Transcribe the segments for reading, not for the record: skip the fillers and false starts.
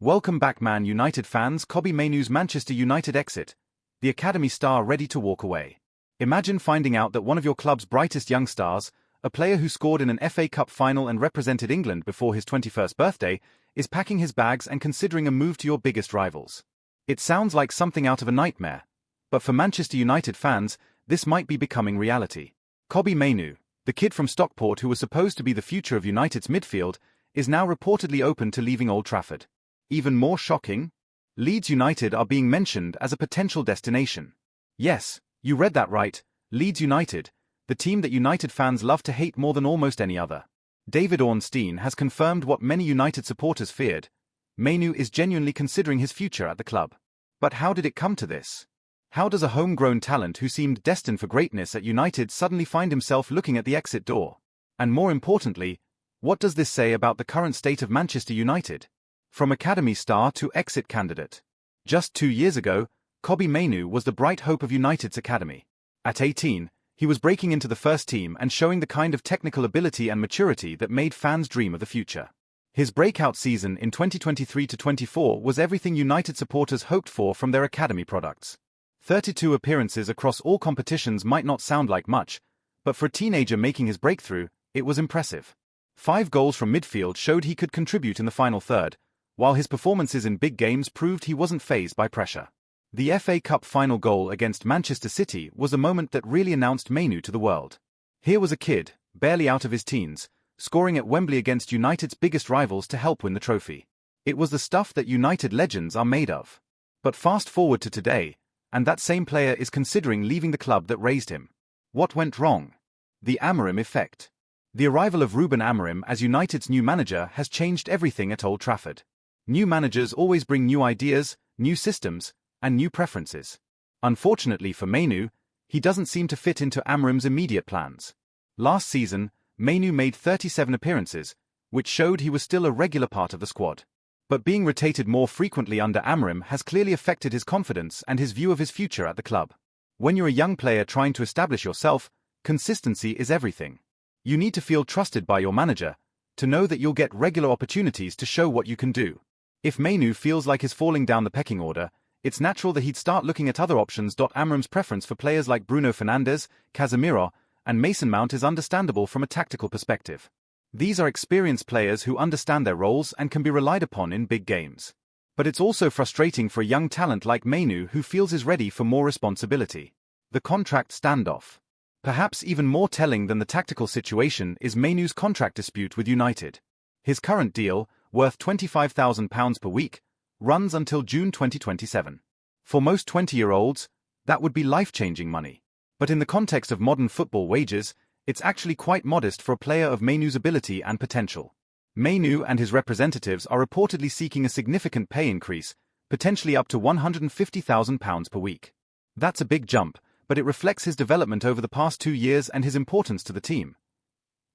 Welcome back, Man United fans. Kobbie Mainoo's Manchester United exit, the academy star ready to walk away. Imagine finding out that one of your club's brightest young stars, a player who scored in an FA Cup final and represented England before his 21st birthday, is packing his bags and considering a move to your biggest rivals. It sounds like something out of a nightmare, but for Manchester United fans, this might be becoming reality. Kobbie Mainoo, the kid from Stockport who was supposed to be the future of United's midfield, is now reportedly open to leaving Old Trafford. Even more shocking? Leeds United are being mentioned as a potential destination. Yes, you read that right, Leeds United, the team that United fans love to hate more than almost any other. David Ornstein has confirmed what many United supporters feared. Mainoo is genuinely considering his future at the club. But how did it come to this? How does a homegrown talent who seemed destined for greatness at United suddenly find himself looking at the exit door? And more importantly, what does this say about the current state of Manchester United? From academy star to exit candidate. Just 2 years ago, Kobbie Mainoo was the bright hope of United's academy. At 18, he was breaking into the first team and showing the kind of technical ability and maturity that made fans dream of the future. His breakout season in 2023-24 was everything United supporters hoped for from their academy products. 32 appearances across all competitions might not sound like much, but for a teenager making his breakthrough, it was impressive. 5 goals from midfield showed he could contribute in the final third, while his performances in big games proved he wasn't fazed by pressure. The FA Cup final goal against Manchester City was a moment that really announced Mainoo to the world. Here was a kid, barely out of his teens, scoring at Wembley against United's biggest rivals to help win the trophy. It was the stuff that United legends are made of. But fast forward to today, and that same player is considering leaving the club that raised him. What went wrong? The Amorim effect. The arrival of Ruben Amorim as United's new manager has changed everything at Old Trafford. New managers always bring new ideas, new systems, and new preferences. Unfortunately for Mainoo, he doesn't seem to fit into Amorim's immediate plans. Last season, Mainoo made 37 appearances, which showed he was still a regular part of the squad. But being rotated more frequently under Amorim has clearly affected his confidence and his view of his future at the club. When you're a young player trying to establish yourself, consistency is everything. You need to feel trusted by your manager, to know that you'll get regular opportunities to show what you can do. If Mainoo feels like he's falling down the pecking order, it's natural that he'd start looking at other options. Amorim's preference for players like Bruno Fernandes, Casemiro, and Mason Mount is understandable from a tactical perspective. These are experienced players who understand their roles and can be relied upon in big games. But it's also frustrating for a young talent like Mainoo who feels he's ready for more responsibility. The contract standoff. Perhaps even more telling than the tactical situation is Mainoo's contract dispute with United. His current deal, worth £25,000 per week, runs until June 2027. For most 20-year-olds, that would be life-changing money. But in the context of modern football wages, it's actually quite modest for a player of Mainoo's ability and potential. Mainoo and his representatives are reportedly seeking a significant pay increase, potentially up to £150,000 per week. That's a big jump, but it reflects his development over the past 2 years and his importance to the team.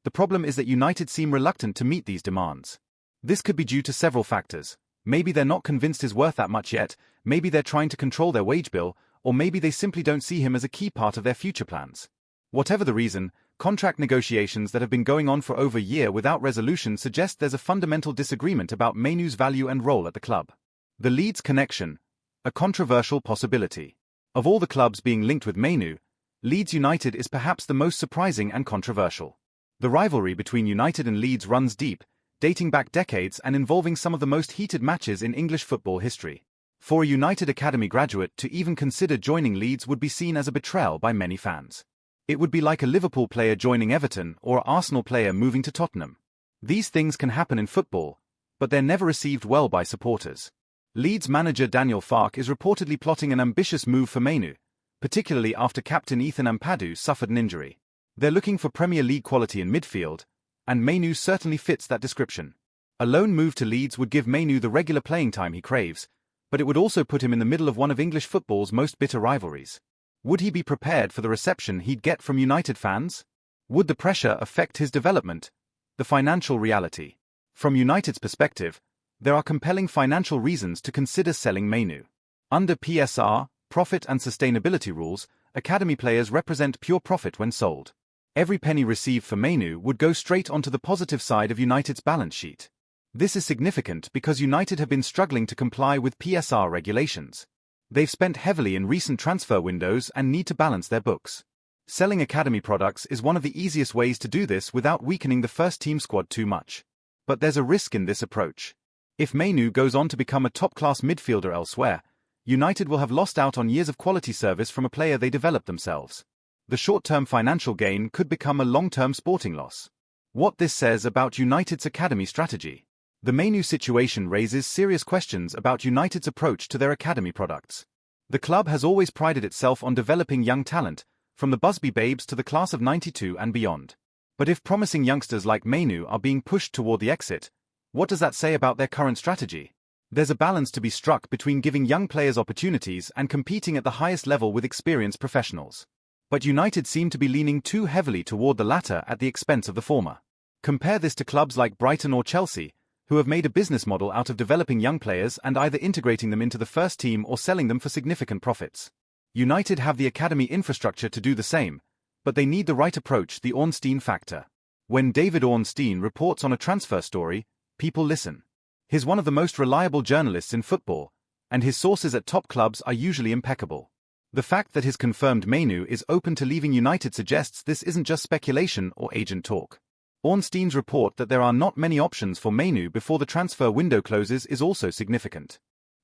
The problem is that United seem reluctant to meet these demands. This could be due to several factors. Maybe they're not convinced he's worth that much yet, maybe they're trying to control their wage bill, or maybe they simply don't see him as a key part of their future plans. Whatever the reason, contract negotiations that have been going on for over a year without resolution suggest there's a fundamental disagreement about Mainoo's value and role at the club. The Leeds connection, a controversial possibility. Of all the clubs being linked with Mainoo, Leeds United is perhaps the most surprising and controversial. The rivalry between United and Leeds runs deep, dating back decades and involving some of the most heated matches in English football history. For a United Academy graduate to even consider joining Leeds would be seen as a betrayal by many fans. It would be like a Liverpool player joining Everton or an Arsenal player moving to Tottenham. These things can happen in football, but they're never received well by supporters. Leeds manager Daniel Farke is reportedly plotting an ambitious move for Mainoo, particularly after captain Ethan Ampadu suffered an injury. They're looking for Premier League quality in midfield, and Mainoo certainly fits that description. A loan move to Leeds would give Mainoo the regular playing time he craves, but it would also put him in the middle of one of English football's most bitter rivalries. Would he be prepared for the reception he'd get from United fans? Would the pressure affect his development? The financial reality. From United's perspective, there are compelling financial reasons to consider selling Mainoo. Under PSR, profit and sustainability rules, academy players represent pure profit when sold. Every penny received for Mainoo would go straight onto the positive side of United's balance sheet. This is significant because United have been struggling to comply with PSR regulations. They've spent heavily in recent transfer windows and need to balance their books. Selling academy products is one of the easiest ways to do this without weakening the first-team squad too much. But there's a risk in this approach. If Mainoo goes on to become a top-class midfielder elsewhere, United will have lost out on years of quality service from a player they developed themselves. The short-term financial gain could become a long-term sporting loss. What this says about United's academy strategy. The Mainoo situation raises serious questions about United's approach to their academy products. The club has always prided itself on developing young talent, from the Busby Babes to the class of '92 and beyond. But if promising youngsters like Mainoo are being pushed toward the exit, what does that say about their current strategy? There's a balance to be struck between giving young players opportunities and competing at the highest level with experienced professionals. But United seem to be leaning too heavily toward the latter at the expense of the former. Compare this to clubs like Brighton or Chelsea, who have made a business model out of developing young players and either integrating them into the first team or selling them for significant profits. United have the academy infrastructure to do the same, but they need the right approach, the Ornstein factor. When David Ornstein reports on a transfer story, people listen. He's one of the most reliable journalists in football, and his sources at top clubs are usually impeccable. The fact that his confirmed Mainoo is open to leaving United suggests this isn't just speculation or agent talk. Ornstein's report that there are not many options for Mainoo before the transfer window closes is also significant.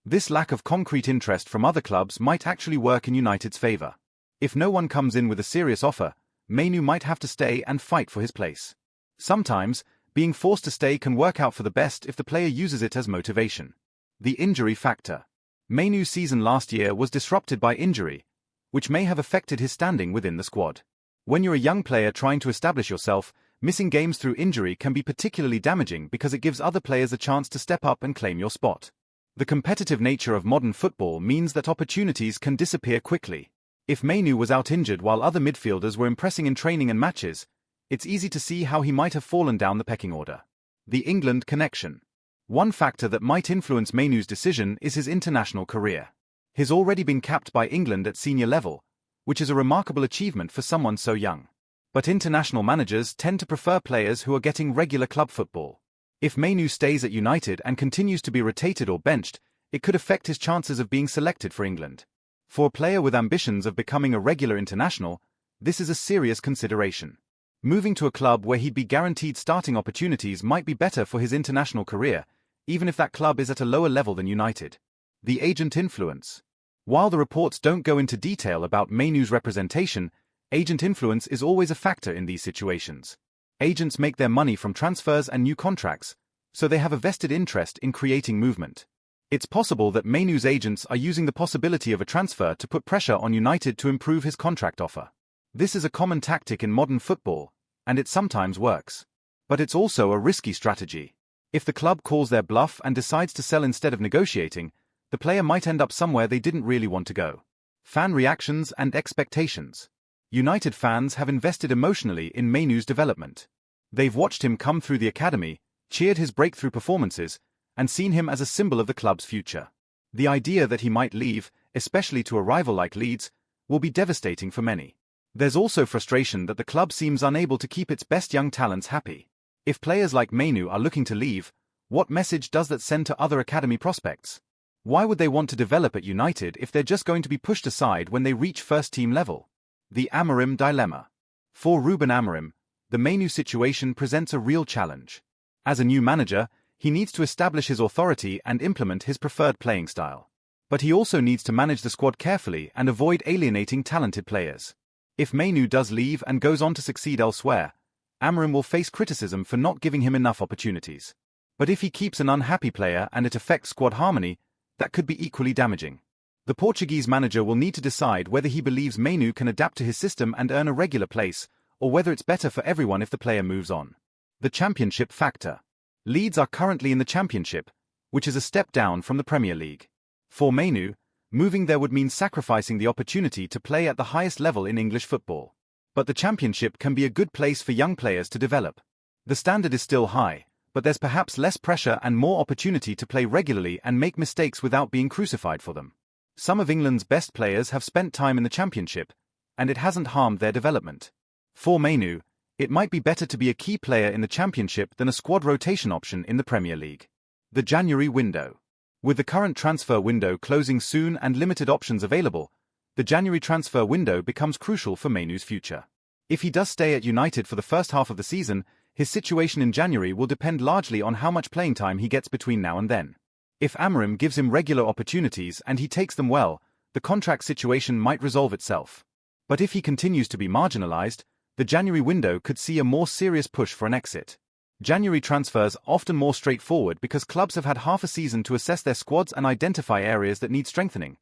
This lack of concrete interest from other clubs might actually work in United's favour. If no one comes in with a serious offer, Mainoo might have to stay and fight for his place. Sometimes, being forced to stay can work out for the best if the player uses it as motivation. The injury factor. Mainoo's season last year was disrupted by injury, which may have affected his standing within the squad. When you're a young player trying to establish yourself, missing games through injury can be particularly damaging because it gives other players a chance to step up and claim your spot. The competitive nature of modern football means that opportunities can disappear quickly. If Mainoo was out injured while other midfielders were impressing in training and matches, it's easy to see how he might have fallen down the pecking order. The England connection. One factor that might influence Mainoo's decision is his international career. He's already been capped by England at senior level, which is a remarkable achievement for someone so young. But international managers tend to prefer players who are getting regular club football. If Mainoo stays at United and continues to be rotated or benched, it could affect his chances of being selected for England. For a player with ambitions of becoming a regular international, this is a serious consideration. Moving to a club where he'd be guaranteed starting opportunities might be better for his international career, even if that club is at a lower level than United. The agent influence. While the reports don't go into detail about Mainoo's representation, agent influence is always a factor in these situations. Agents make their money from transfers and new contracts, so they have a vested interest in creating movement. It's possible that Mainoo's agents are using the possibility of a transfer to put pressure on United to improve his contract offer. This is a common tactic in modern football, and it sometimes works. But it's also a risky strategy. If the club calls their bluff and decides to sell instead of negotiating, the player might end up somewhere they didn't really want to go. Fan reactions and expectations. United fans have invested emotionally in Mainoo's development. They've watched him come through the academy, cheered his breakthrough performances, and seen him as a symbol of the club's future. The idea that he might leave, especially to a rival like Leeds, will be devastating for many. There's also frustration that the club seems unable to keep its best young talents happy. If players like Mainoo are looking to leave, what message does that send to other academy prospects? Why would they want to develop at United if they're just going to be pushed aside when they reach first-team level? The Amorim dilemma. For Ruben Amorim, the Mainoo situation presents a real challenge. As a new manager, he needs to establish his authority and implement his preferred playing style. But he also needs to manage the squad carefully and avoid alienating talented players. If Mainoo does leave and goes on to succeed elsewhere, Amorim will face criticism for not giving him enough opportunities. But if he keeps an unhappy player and it affects squad harmony, that could be equally damaging. The Portuguese manager will need to decide whether he believes Mainoo can adapt to his system and earn a regular place, or whether it's better for everyone if the player moves on. The championship factor. Leeds are currently in the Championship, which is a step down from the Premier League. For Mainoo, moving there would mean sacrificing the opportunity to play at the highest level in English football. But the Championship can be a good place for young players to develop. The standard is still high, but there's perhaps less pressure and more opportunity to play regularly and make mistakes without being crucified for them. Some of England's best players have spent time in the Championship, and it hasn't harmed their development. For Mainoo, It might be better to be a key player in the Championship than a squad rotation option in the Premier League. The January window. With the current transfer window closing soon and limited options available, the January transfer window becomes crucial for Mainoo's future. If he does stay at United for the first half of the season, his situation in January will depend largely on how much playing time he gets between now and then. If Amorim gives him regular opportunities and he takes them well, the contract situation might resolve itself. But if he continues to be marginalized, the January window could see a more serious push for an exit. January transfers are often more straightforward because clubs have had half a season to assess their squads and identify areas that need strengthening.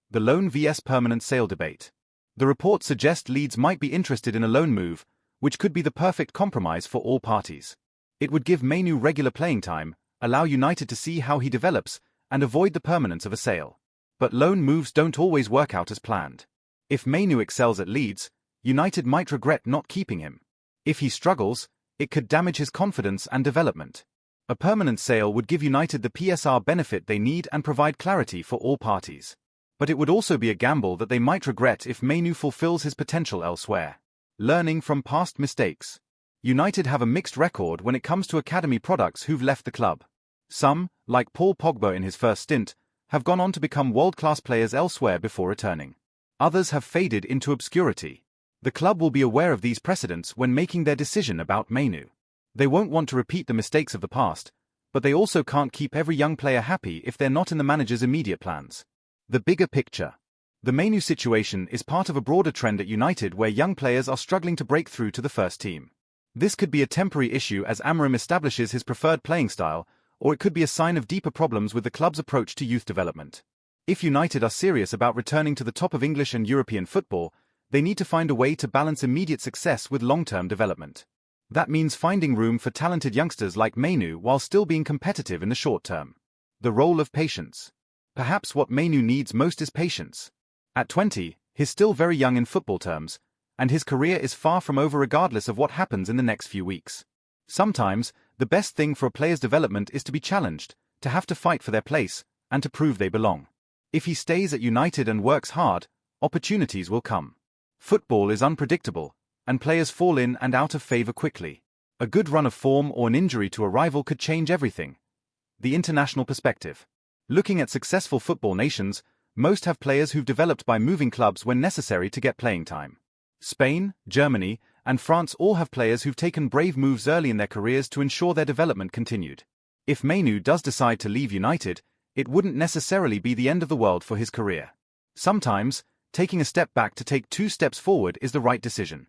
The loan vs permanent sale debate. The report suggests Leeds might be interested in a loan move, which could be the perfect compromise for all parties. It would give Mainoo regular playing time, allow United to see how he develops, and avoid the permanence of a sale. But loan moves don't always work out as planned. If Mainoo excels at Leeds, United might regret not keeping him. If he struggles, it could damage his confidence and development. A permanent sale would give United the PSR benefit they need and provide clarity for all parties. But it would also be a gamble that they might regret if Mainoo fulfills his potential elsewhere. Learning from past mistakes. United have a mixed record when it comes to academy products who've left the club. Some, like Paul Pogba in his first stint, have gone on to become world-class players elsewhere before returning. Others have faded into obscurity. The club will be aware of these precedents when making their decision about Mainoo. They won't want to repeat the mistakes of the past, but they also can't keep every young player happy if they're not in the manager's immediate plans. The bigger picture. The Mainoo situation is part of a broader trend at United where young players are struggling to break through to the first team. This could be a temporary issue as Amorim establishes his preferred playing style, or it could be a sign of deeper problems with the club's approach to youth development. If United are serious about returning to the top of English and European football, they need to find a way to balance immediate success with long-term development. That means finding room for talented youngsters like Mainoo while still being competitive in the short term. The role of patience. Perhaps what Mainoo needs most is patience. At 20, he's still very young in football terms, and his career is far from over regardless of what happens in the next few weeks. Sometimes, the best thing for a player's development is to be challenged, to have to fight for their place, and to prove they belong. If he stays at United and works hard, opportunities will come. Football is unpredictable, and players fall in and out of favor quickly. A good run of form or an injury to a rival could change everything. The international perspective. Looking at successful football nations, most have players who've developed by moving clubs when necessary to get playing time. Spain, Germany, and France all have players who've taken brave moves early in their careers to ensure their development continued. If Mainoo does decide to leave United, it wouldn't necessarily be the end of the world for his career. Sometimes, taking a step back to take 2 steps forward is the right decision.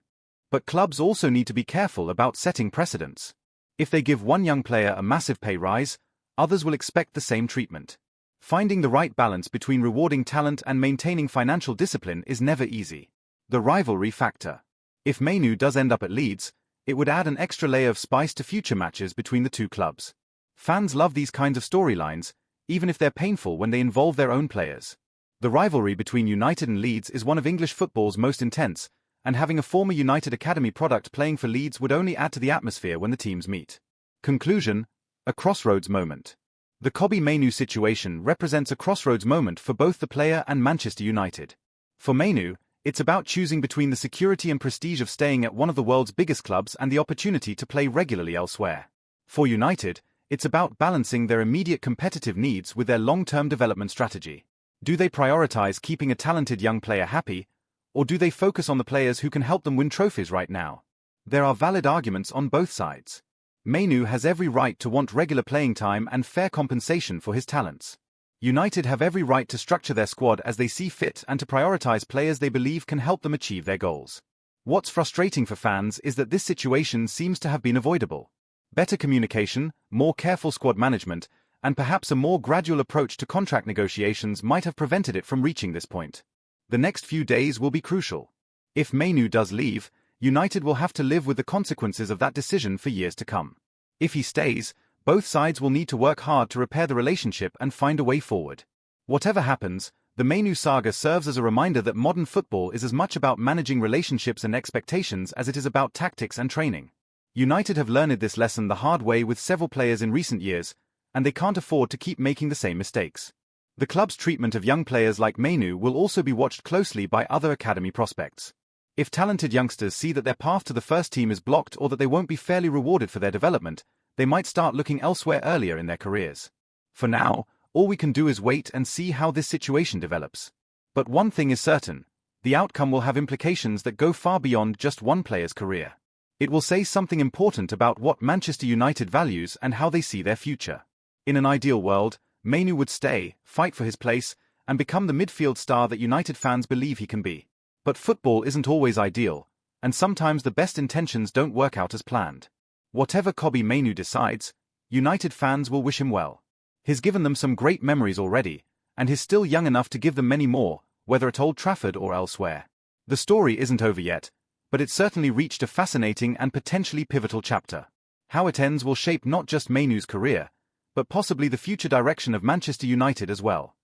But clubs also need to be careful about setting precedents. If they give one young player a massive pay rise, others will expect the same treatment. Finding the right balance between rewarding talent and maintaining financial discipline is never easy. The rivalry factor. If Mainoo does end up at Leeds, it would add an extra layer of spice to future matches between the two clubs. Fans love these kinds of storylines, even if they're painful when they involve their own players. The rivalry between United and Leeds is one of English football's most intense, and having a former United Academy product playing for Leeds would only add to the atmosphere when the teams meet. Conclusion: a crossroads moment. The Kobbie Mainoo situation represents a crossroads moment for both the player and Manchester United. For Mainoo, it's about choosing between the security and prestige of staying at one of the world's biggest clubs and the opportunity to play regularly elsewhere. For United, it's about balancing their immediate competitive needs with their long-term development strategy. Do they prioritize keeping a talented young player happy, or do they focus on the players who can help them win trophies right now? There are valid arguments on both sides. Mainoo has every right to want regular playing time and fair compensation for his talents. United have every right to structure their squad as they see fit and to prioritize players they believe can help them achieve their goals. What's frustrating for fans is that this situation seems to have been avoidable. Better communication, more careful squad management, and perhaps a more gradual approach to contract negotiations might have prevented it from reaching this point. The next few days will be crucial. If Mainoo does leave, United will have to live with the consequences of that decision for years to come. If he stays, both sides will need to work hard to repair the relationship and find a way forward. Whatever happens, the Mainoo saga serves as a reminder that modern football is as much about managing relationships and expectations as it is about tactics and training. United have learned this lesson the hard way with several players in recent years, and they can't afford to keep making the same mistakes. The club's treatment of young players like Mainoo will also be watched closely by other academy prospects. If talented youngsters see that their path to the first team is blocked or that they won't be fairly rewarded for their development, they might start looking elsewhere earlier in their careers. For now, all we can do is wait and see how this situation develops. But one thing is certain, the outcome will have implications that go far beyond just one player's career. It will say something important about what Manchester United values and how they see their future. In an ideal world, Mainoo would stay, fight for his place, and become the midfield star that United fans believe he can be. But football isn't always ideal, and sometimes the best intentions don't work out as planned. Whatever Kobbie Mainoo decides, United fans will wish him well. He's given them some great memories already, and he's still young enough to give them many more, whether at Old Trafford or elsewhere. The story isn't over yet, but it's certainly reached a fascinating and potentially pivotal chapter. How it ends will shape not just Mainoo's career, but possibly the future direction of Manchester United as well.